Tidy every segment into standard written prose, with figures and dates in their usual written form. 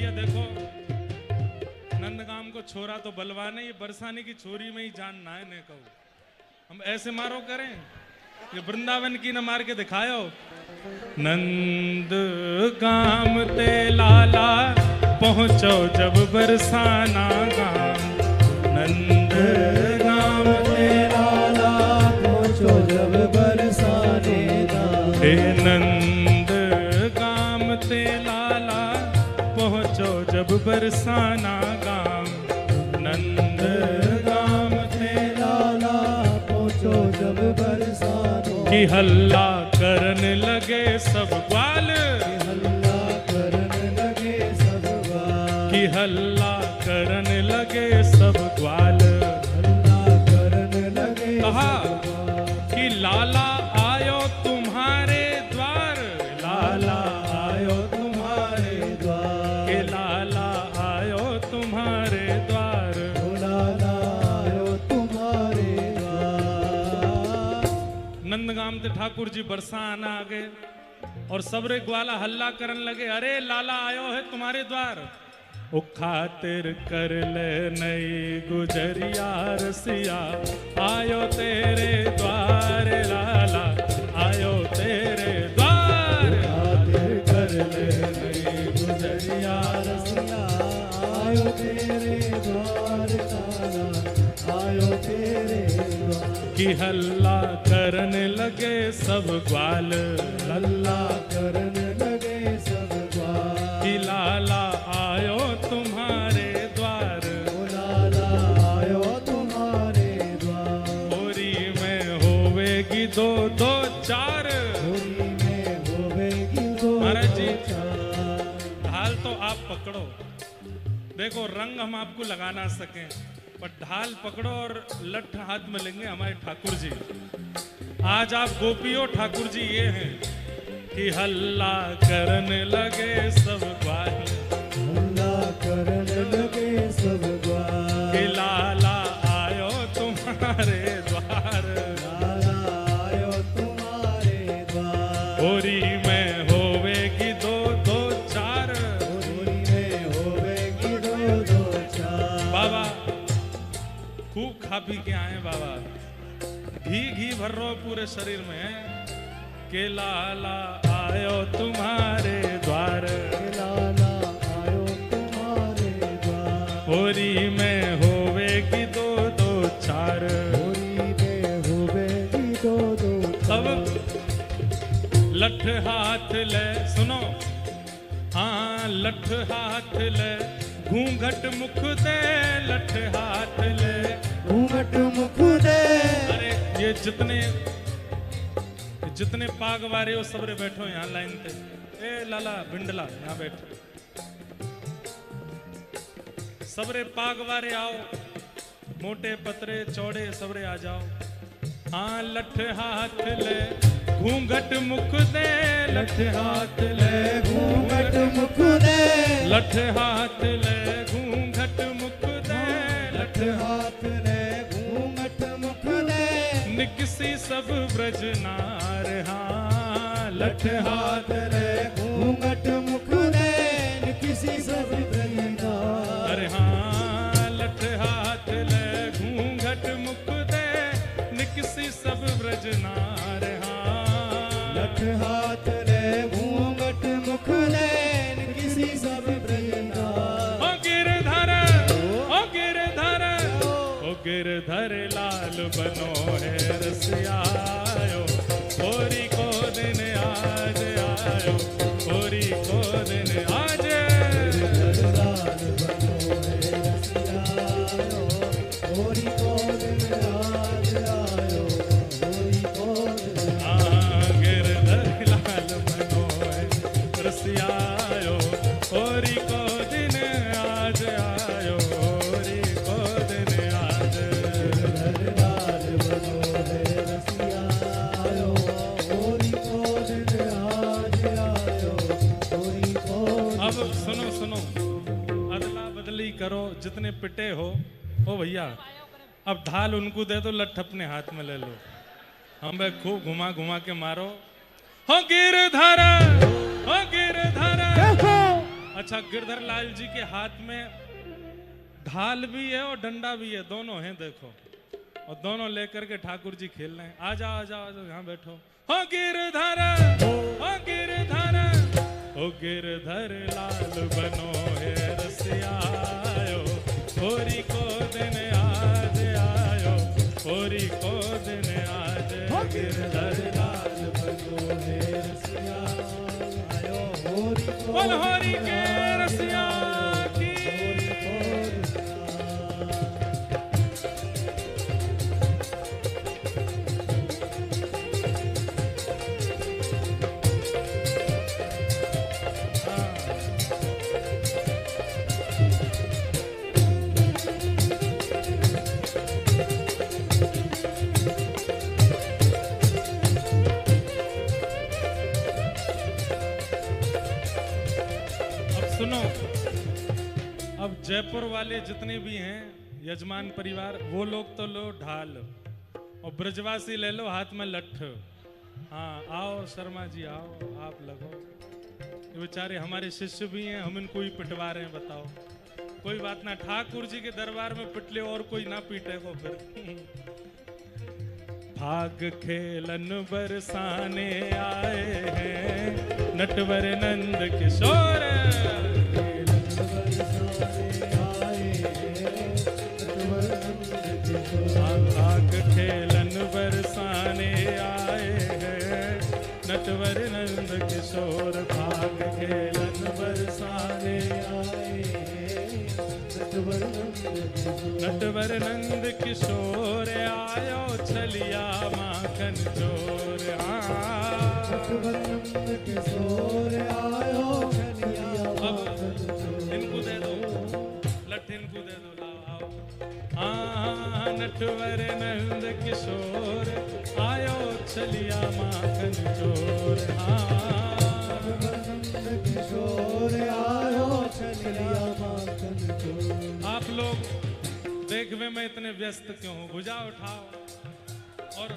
भैया देखो, नंदगाम को छोरा तो बलवान है, ये बरसाने की छोरी में ही जान ना है ने कहो। हम ऐसे मारो करें, ये वृंदावन की न मार के दिखायो। नंद गाम ते लाला पहुंचो जब बरसाना गाम, नंद गाम ते लाला पहुंचो जब बरसाने गाम। हे नंद गाम ते लाला पहुंचो जब बरसाना गाम, नंद गाम ते लाला पहुंचो जब बरसाने कि हल्ला करन लगे सब ग्वाल, हल्ला करन लगे सब ग्वाल, कि हल्ला करन लगे सब ग्वाल। हल्ला करन लगे कहा सब ग्वाल। कि लाला आयो तुम्हारे द्वार, लाला आयो तुम्हारे द्वार, के लाला आयो तुम्हारे द्वार। लाला आयो तुम्हारे द्वार। नंदगाम ते ठाकुर जी बरसाना आ गए और सबरे ग्वाला हल्ला करन लगे, अरे लाला आयो है तुम्हारे द्वार। ओ खातिर कर ले नई गुजरिया रसिया, आयो तेरे द्वार लाला आयो तेरे द्वार। खातिर कर ले नई गुजरिया रसिया, आयो तेरे द्वार लाला आयो तेरे द्वार। कि हल्ला करन लगे सब ग्वाल, हल्ला करन लगे सब ग्वाल, कि लाला आयो तुम्हारे द्वार। लाला आयो तुम्हारे द्वार। होरी में होवेगी दो दो चार, होली में होवेगी दो महाराज जी। चार। ढाल तो आप पकड़ो, देखो रंग हम आपको लगा ना सकें, पर ढाल पकड़ो और लठ हाथ में लेंगे हमारे ठाकुर जी। आज आप गोपियों ठाकुर जी ये हैं कि हल्ला करन लगे सब ग्वाल, हल्ला करन लगे सब ग्वाल, कि लाला आयो तुम्हारे द्वार। लाला आयो तुम्हारे द्वार। होरी में होवेगी दो दो चार, होली में होवेगी दो दो चार। बाबा खूब खा पी के आए बाबा, घी घी भर रो पूरे शरीर में, के लाला आयो तुम्हारे द्वार। लाला आयो तुम्हारे द्वार। होरी में होवेगी दो दो चार। होली में होवेगी दो दो तब चार। लठ हाथ ले, सुनो हाँ, लठ हाथ ले घूंघट मुख दे, लठ हाथ ले घूंघट मुख दे। अरे ये जितने पाग वारे हो सबरे बैठो यहाँ लाइन पे। ए लाला बिंडला यहाँ बैठो, सबरे पाग वारे आओ, मोटे पतरे चौड़े सबरे आ जाओ। हाँ लठ हाथ ले घूंघट मुख दे, लठ हाथ ले घूंघट मुख दे। लठ हाथ ले घूंघट मुख दे, लठ हाथ ले घूंघट मुख दे। निकसी सब ब्रज नार। हाँ लठ हाथ ले घूंघट मुख दे। किसी सब ब्रजनार। अरे हाँ लठ हाथ ले घूंघट मुख दे, निकसी सब ब्रज नार। हाँ लठ हाथ ले घूंघट मुख दे। किसी सब ब्रजनार। ओ गिरधर, ओ गिरधर, ओ गिरधर लाल बनो है रसियायो। होरी को दिन आज आयो, होरी को दिन आज। लाल बनो है रसियायो। होरी को दिन आज आयो। होरी को दिन हाँ गिरधर लाल बनो है रसियायो। होरी को दिन आज आयो, होरी को दिन आज। लाल बनो है रसियायो। होरी को दिन आज आयो। होरी को अब सुनो सुनो, अदला बदली करो, जितने पिटे हो ओ भैया, अब ढाल उनको दे दो, लठ अपने हाथ में ले लो। हम भाई खूब घुमा घुमा के मारो। हो गिरधर, हो गिरधर। अच्छा अच्छा, गिरधर लाल जी के हाथ में ढाल भी है और डंडा भी है, दोनों हैं देखो, और दोनों लेकर के ठाकुर जी खेल रहे हैं। आ जाओ आ जाओ आ जाओ, यहाँ बैठो। हो गिरधर, हो गिरधर, हो गिरधर लाल बनो है रसियायो, होरी को दिन आज आयो, होरी को दिन आज। गिरधर लाल बनो है रसियायो, होरी को होरी के रसिया की। सुनो, अब जयपुर वाले जितने भी हैं यजमान परिवार, वो लोग तो लो ढाल, और ब्रजवासी ले लो हाथ में लठ। हाँ आओ शर्मा जी आओ, आप लगो। ये बेचारे हमारे शिष्य भी हैं, हम इनको ही पिटवा रहे हैं, बताओ। कोई बात ना, ठाकुर जी के दरबार में पिट ले और कोई ना पीटेगा फिर। भाग खेलन बरसाने आए हैं नटवर नंद किशोर, भाग खेलन बरसाने आए हैं नटवर नंद किशोर, भाग खेलन बरसाने आए हैं नटवर नंद किशोर, आयो छलिया माखन चोर। नटवर नंद किशोर आयो छलिया माखन चोर। इनको दे दो लठ, इनको दे दो, लाओ। हाँ नटवर नंद किशोर आयो छलिया माखन चोर। हाँ नंद किशोर आयो छलिया माखन चोर। आप लोग देखने में इतने व्यस्त क्यों हो? भुजा उठाओ और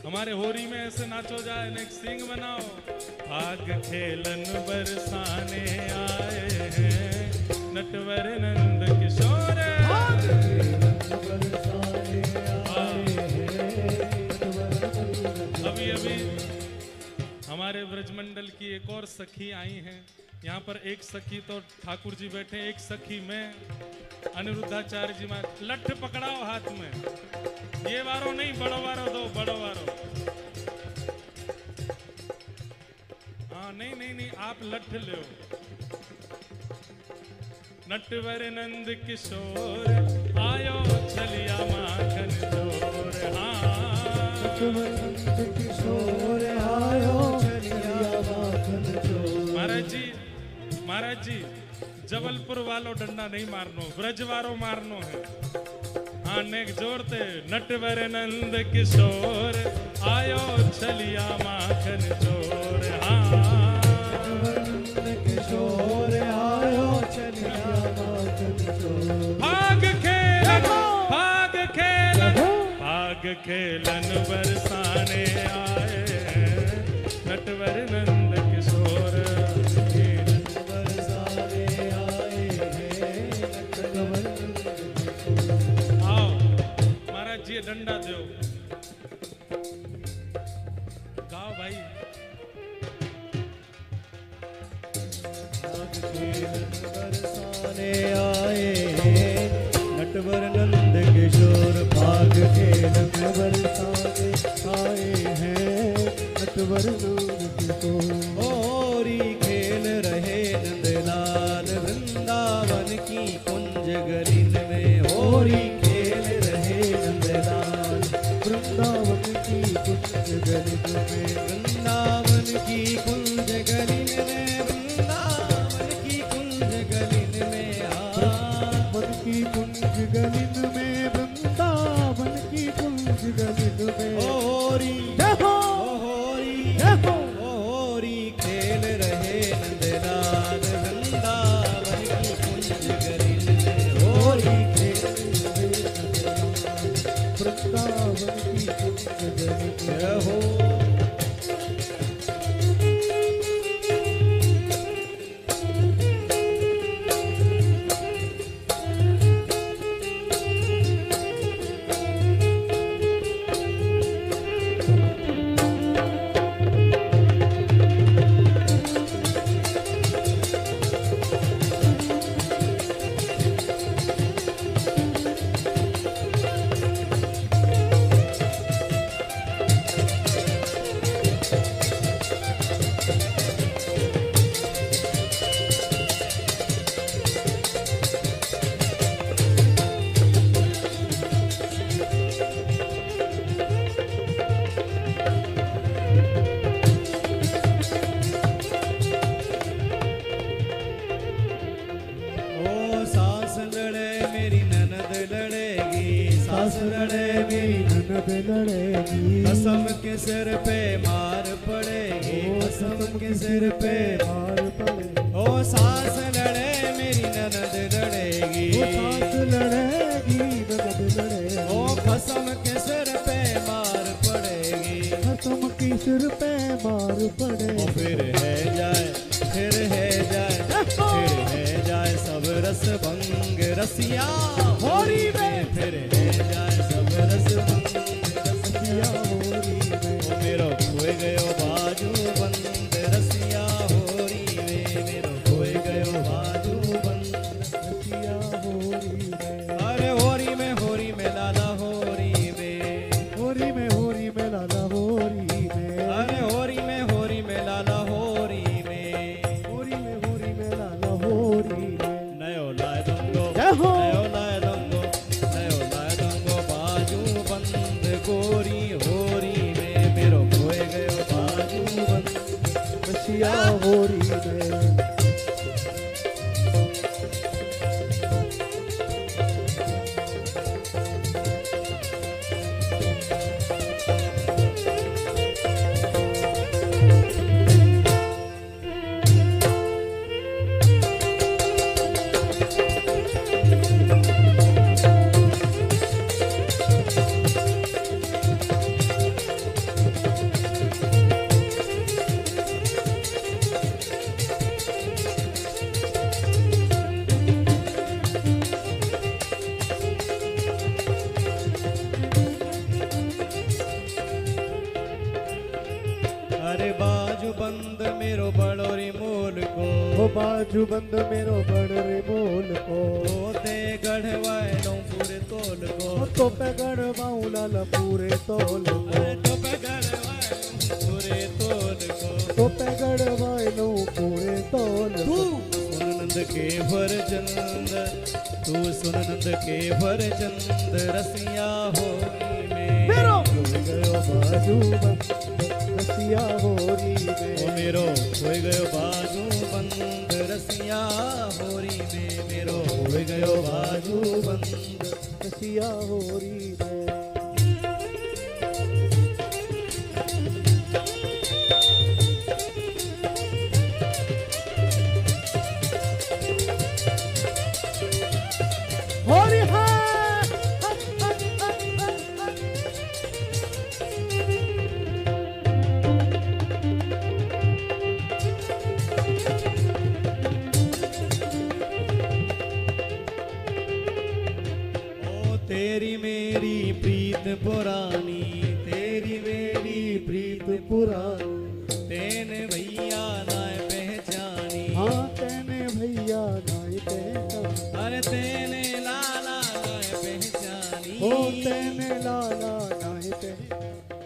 हमारे होरी में ऐसे नाचो जाए, एक सिंग बनाओ। भाग खेलन बरसाने आए हैं नटवर नंद किशोर, अभी अभी हमारे ब्रजमंडल की एक और सखी आई हैं। यहाँ पर एक सखी तो ठाकुर जी बैठे, एक सखी में अनिरुद्धाचार्य जी। में लठ पकड़ाओ हाथ में, ये वारो नहीं, बड़ो वारो दो, बड़ो वारो। हाँ नहीं नहीं नहीं, आप लठ लो। नटवर नंद किशोर आयो छलिया माखन चोर। हाँ नटवर नंद किशोर आयो छलिया माखन चोर। महाराज जी जबलपुर वालों डंडा नहीं मारनो, ब्रज वारो मारनो है। हाँ नेक जोरते, नटवर नंद किशोर आयो छलिया माखन चोर। हाँ नंद किशोर आयो छलिया माखन चोर। भाग खेलन, भाग खेलन, भाग खेलन बरसाने आए नटवर नंद किशोर। ये डंडा दो, गाओ भाई। बरसाने आए नटवर नंद किशोर, भाग खेलन बरसाने आए हैं नटवर नंद किशोर। होरी खेल रहे नंदलाल वृंदावन की कुंज गलिन में, होरी खेल रहे नंदलाल वृंदावन की कुंज गलिन में, वृंदावन की कुंज गलिन में, वृंदावन की कुंज गलिन में, वृंदावन की कुंज गलिन में, वृंदावन की कुंज गलिन में। होरी देखो, होरी देखो, होरी सास लड़ेगी ननद लड़ेगी, कसम के सिर पे मार पड़ेगी, कसम के सिर पे मार पड़े। ओ सास लड़े मेरी ननद लड़ेगी, वो सास लड़ेगी ननद लड़ेगी, ओ कसम के सिर पे मार पड़ेगी, कसम की सिर पे मार पड़े। ओ फिर है जाए, फिर है जाए, फिर है जाए सब रस भंग रसिया होरी में, फिर है जाए सब रस भंग रसिया होरी में, ओ मेरो खोए गयो बाजू बंद रसिया होरी में, मेरो खोए गयो बाजू बंद रसिया होरी में, अरे होरी में लाला होरी में, होरी में लाला होरी में, अरे होरी में लाला होरी में, होरी में लाला होरी में। नयो लाए दंगो, जय हो। नयो लाए दंगो बाजू बंद गोरी होरी में, मेरो खोए गयो बाजू बंद रसिया होरी में। अरे बाजू बंद मेरो बड़ोरी मोल को, वो बाजू बंद मेरो बड़े बोल को, तोते गढ़वालों पूरे तोल को, तो पे गढ़वाऊं लाला पूरे तोल को, अरे तो पे गढ़वालों पूरे तोल को, तो पे गढ़वाऊं पूरे तोल तू को। सुन नंद के फरजंद, तू सुन नंद के फरजंद रसिया होरी में, मेरो खोए गयो बाजू बंद रसिया होरी ओ में, मेरो खोए गयो बाजू बंद रसिया होरी में, मेरो खोए गयो बाजू बंद रसिया होरी में। होरी है ओ तेरी मेरी प्रीत पुरानी, तेरी मेरी प्रीत पुरानी, तेने भैया नाय पहचानी, हाँ तेने भैया नाई पहचानी, अरे तेने लाला नाय पहचानी, ओ तेने लाला नाई पहचानी,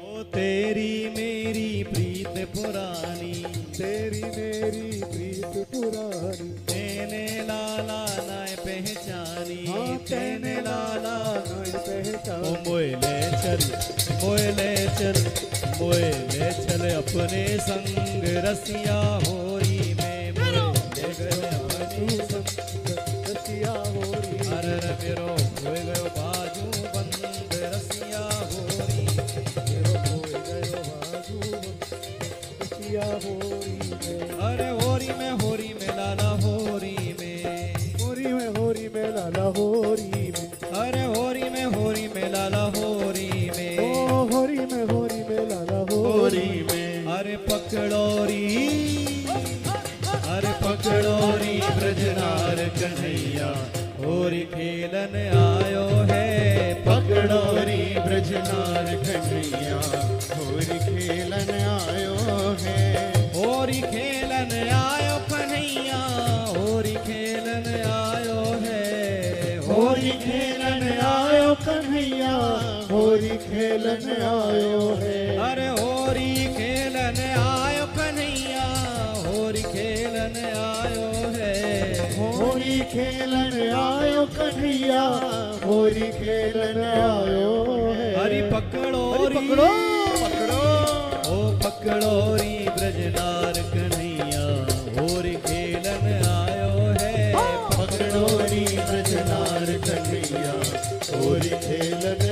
ओ तेरी मेरी प्रीत पुरानी, तेरी मेरी प्रीत पुरानी, तेने लाला नाय पहचानी, हाँ तेने लाला नाई ओ पहचानी। मोए ले चल, मोए ले चल, मोए ले चल अपने संग रसिया होरी में, मोए ले चल अपने संग रसिया होरी में, अरे रे मेरो खोए गयो बाजू बंद रसिया होरी में, मेरो खोए गयो बाजू रसिया होरी में, अरे होरी में लाला होरी में, होरी में लाला होरी में, अरे होरी में लाला होरी में, ओ होरी में लाला होरी में, अरे पकड़ोरी, अरे पकड़ोरी ब्रजनार कन्हैया होरी खेलन आयो है, पकड़ोरी ब्रजनार कन्हैया होरी खेलन आयो है, होरी खेलन आयो कन्हैया, होरी खेलन आयो है, होरी खेलन आयो कन्हैया, होरी खेलन आयो है, अरे होरी खेलन आयो कन्हैया, होरी खेलन आयो है, होरी खेलन आयो कन्हैया, होरी खेलन आयो है। हरी पकड़ोरी, पकड़ो पकड़ो, ओ पकड़ोरी ब्रजनार कन्हैया होरी खेलन आयो है, पकड़ोरी ब्रजनार कन्हैया, होरी खेलन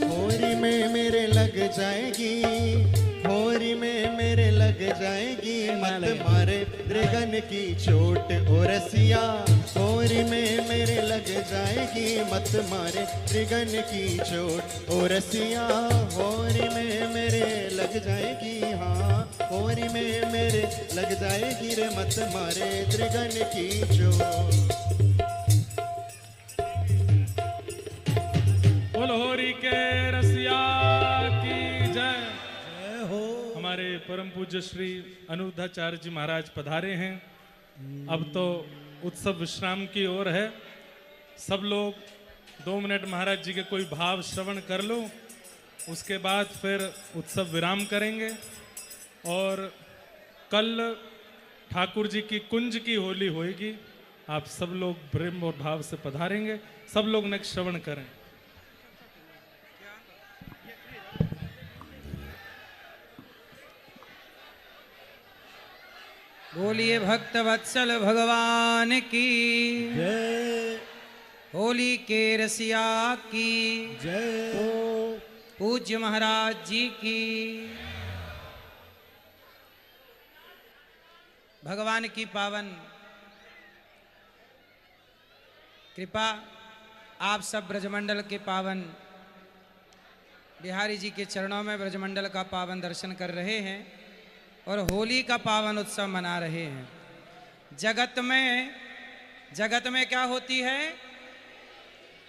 होरी में मेरे लग जाएगी, होरी में मेरे लग जाएगी, मत मारे त्रिगन की चोट ओ रसिया। होरी में मेरे लग जाएगी, मत मारे त्रिगन की चोट ओ रसिया। होरी में मेरे लग जाएगी, हाँ होरी में मेरे लग जाएगी रे, मत मारे त्रिगन की चोट। बोल होरी के रसिया की जय। जय हो। हमारे परम पूज्य श्री अनिरुद्धाचार्य जी महाराज पधारे हैं। अब तो उत्सव विश्राम की ओर है। सब लोग 2 मिनट महाराज जी के कोई भाव श्रवण कर लो, उसके बाद फिर उत्सव विराम करेंगे। और कल ठाकुर जी की कुंज की होली होएगी। आप सब लोग प्रेम और भाव से पधारेंगे। सब लोग ने श्रवण करें। बोलिए भक्त वत्सल भगवान की जय। होली के रसिया की जय। पूज्य महाराज जी की। भगवान की पावन कृपा आप सब ब्रजमंडल के पावन बिहारी जी के चरणों में ब्रजमंडल का पावन दर्शन कर रहे हैं और होली का पावन उत्सव मना रहे हैं। जगत में क्या होती है?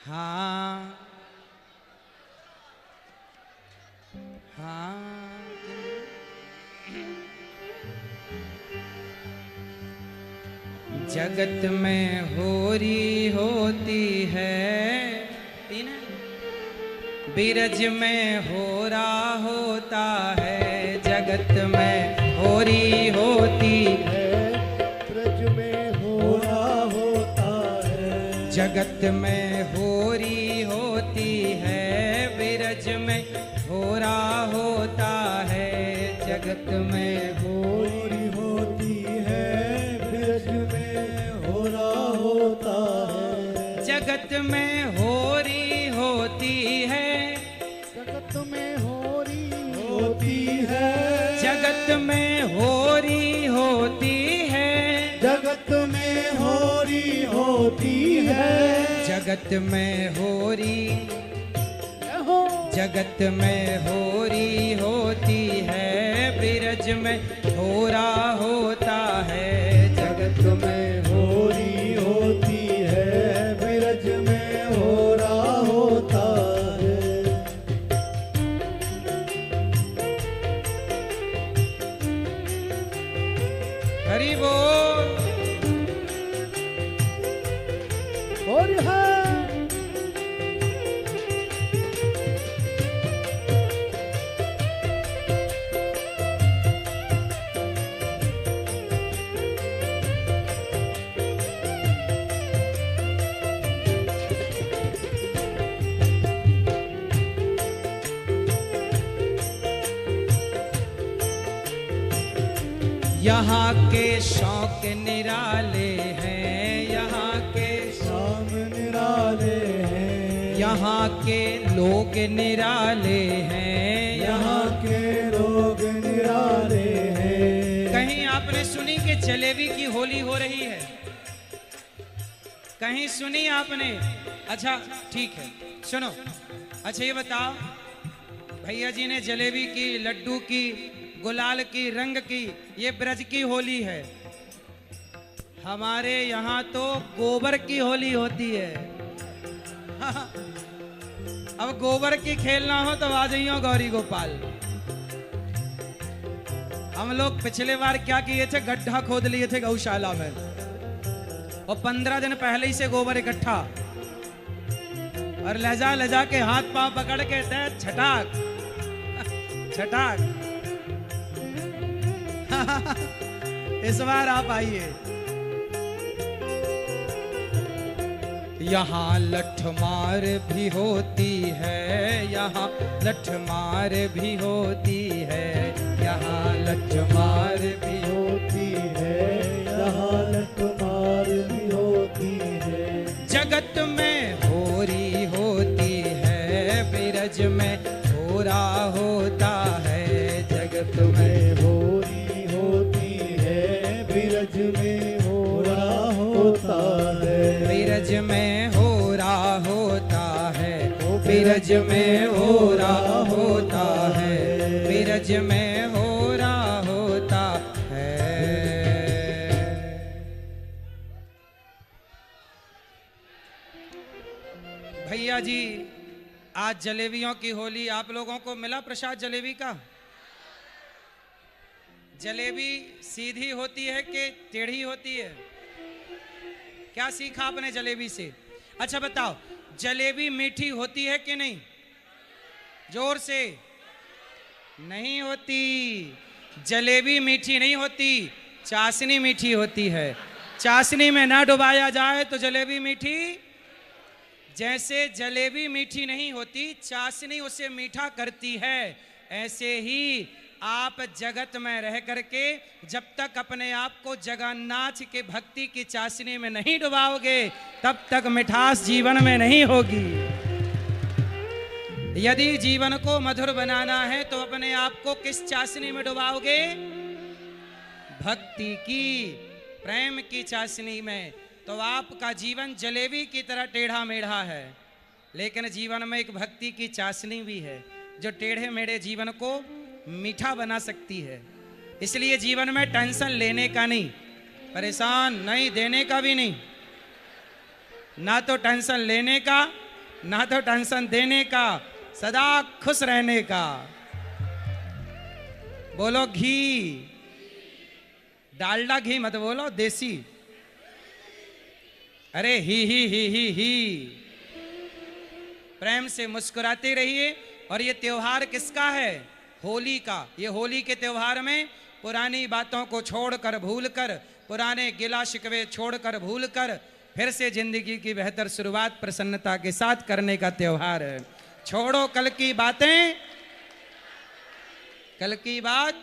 हाँ हाँ जगत में होरी होती है, बिरज में होरा होता है। जगत में होरी होती है, ब्रज में होरा होता है। जगत में होरी होती है, बिरज में होरा होता है। जगत में होरी होती है, ब्रज में होरा होता है। जगत में होरी होती है, जगत में होरी होती है। जगत में होरी होती है। जगत में होरी होती है। जगत में होरी, जगत में होरी होती है, बिरज में होरा होता है। जगत में होरी होती है, ब्रज में होरा होता है। हरि बोल। और है यहाँ के शौक निराले हैं, यहाँ के शाम निराले हैं। यहाँ के लोग निराले हैं। यहाँ के लोग निराले हैं। कहीं आपने सुनी कि जलेबी की होली हो रही है? कहीं सुनी आपने? अच्छा ठीक है, सुनो। अच्छा ये बताओ, भैया जी ने जलेबी की, लड्डू की, गुलाल की, रंग की, ये ब्रज की होली है। हमारे यहाँ तो गोबर की होली होती है। अब गोबर की खेलना हो तो आ जाइयो गौरी गोपाल। हम लोग पिछले बार क्या किए थे, गड्ढा खोद लिए थे गौशाला में और 15 दिन पहले ही से गोबर इकट्ठा और ले जा के हाथ पांव पकड़ के दे छटाक छटाक। इस बार आप आइए, यहाँ लठमार भी होती है, यहाँ लठमार भी होती है, यहाँ लठमार भी होती है, यहाँ लठमार भी होती है। जगत में होरी होती है, बिरज में होरा होता है। जगत में होरी होती है, बिरज में होरा होता है। बिरज में होरा होता है, बिरज में होरा होता है, बिरज में होरा होता है। भैया जी, आज जलेबियों की होली, आप लोगों को मिला प्रसाद जलेबी का? जलेबी सीधी होती है कि टेढ़ी होती है? क्या सीखा आपने जलेबी से? अच्छा बताओ, जलेबी मीठी होती है कि नहीं? जोर से। नहीं होती। जलेबी मीठी नहीं होती, चाशनी मीठी होती है। चाशनी में ना डुबाया जाए तो जलेबी मीठी। जैसे जलेबी मीठी नहीं होती, चाशनी उसे मीठा करती है, ऐसे ही आप जगत में रह करके जब तक अपने आप को जगन्नाथ के भक्ति की चाशनी में नहीं डुबाओगे, तब तक मिठास जीवन में नहीं होगी। यदि जीवन को मधुर बनाना है तो अपने आप को किस चाशनी में डुबाओगे? भक्ति की, प्रेम की चाशनी में। तो आपका जीवन जलेबी की तरह टेढ़ा मेढ़ा है, लेकिन जीवन में एक भक्ति की चाशनी भी है जो टेढ़े मेढ़े जीवन को मीठा बना सकती है। इसलिए जीवन में टेंशन लेने का नहीं, परेशान नहीं, देने का भी नहीं। ना तो टेंशन लेने का, ना तो टेंशन देने का, सदा खुश रहने का। बोलो घी, डालडा घी मत बोलो, देसी। अरे ही। प्रेम से मुस्कुराते रहिए। और ये त्योहार किसका है? होली का। ये होली के त्योहार में पुरानी बातों को छोड़कर, भूलकर, पुराने गिला शिकवे छोड़कर, भूलकर, फिर से जिंदगी की बेहतर शुरुआत प्रसन्नता के साथ करने का त्योहार है। छोड़ो कल की बातें, कल की बात।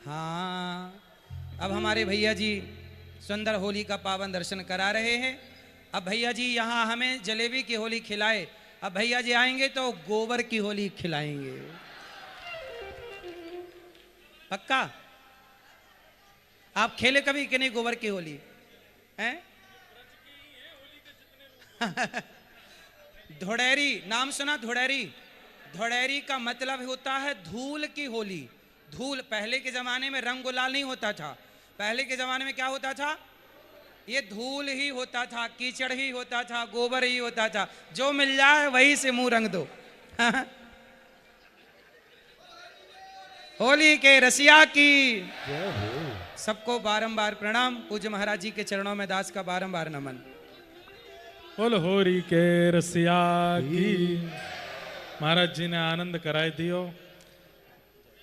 हाँ, अब हमारे भैया जी सुंदर होली का पावन दर्शन करा रहे हैं। अब भैया जी यहाँ हमें जलेबी की होली खिलाए। अब भैया जी आएंगे तो गोबर की होली खिलाएंगे। पक्का? आप खेले कभी कि नहीं गोबर की होली? हैं? धुड़ेरी नाम सुना? धुड़ेरी। धुड़ेरी का मतलब होता है धूल की होली। धूल, पहले के जमाने में रंग गुलाल नहीं होता था। पहले के जमाने में क्या होता था? ये धूल ही होता था, कीचड़ ही होता था, गोबर ही होता था। जो मिल जाए वही से मुंह रंग दो। होली के रसिया की सबको बारंबार प्रणाम। पूज्य महाराज जी के चरणों में दास का बारंबार नमन। बोल होरी के रसिया की। महाराज जी ने आनंद कराए दियो।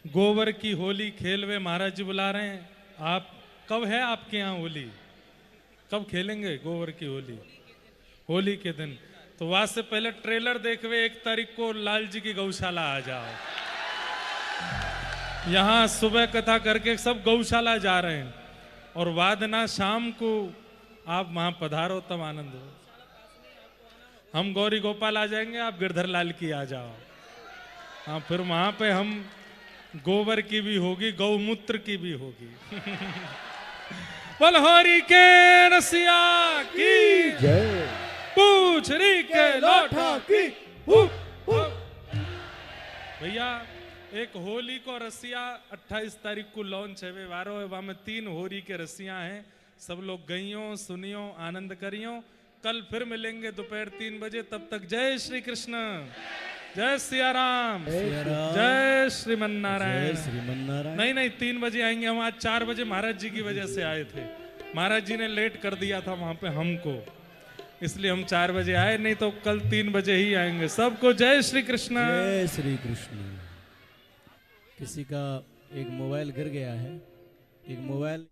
गोबर की होली खेलवे महाराज जी बुला रहे हैं। आप कब है आपके यहाँ होली? कब खेलेंगे गोबर की होली? होली के दिन। तो वहां से पहले ट्रेलर देखवे 1 तारीख को लाल जी की गौशाला आ जाओ। यहाँ सुबह कथा करके सब गौशाला जा रहे हैं, और वादना शाम को आप वहां पधारो, तब आनंद हो। हम गौरी गोपाल आ जाएंगे, आप गिरधर लाल की आ जाओ। हाँ, फिर वहां पे हम गोबर की भी होगी, गौमूत्र की भी होगी। बलहोरी के रसिया की जय। पूछरी के लोठा की। भैया एक होली को रसिया 28 तारीख को लॉन्च है। वारो है, वहां में 3 होली के रसिया हैं। सब लोग गइयो, सुनियो, आनंद करियो। कल फिर मिलेंगे दोपहर 3 बजे। तब तक जय श्री कृष्ण, जय सिया राम, जय श्रीमन नारायण। नहीं 3 बजे आएंगे हम। आज 4 बजे महाराज जी की वजह से आए थे। महाराज जी ने लेट कर दिया था वहां पे हमको, इसलिए हम 4 बजे आए, नहीं तो कल 3 बजे ही आएंगे। सबको जय श्री कृष्ण, जय श्री कृष्ण। किसी का एक मोबाइल गिर गया है, एक मोबाइल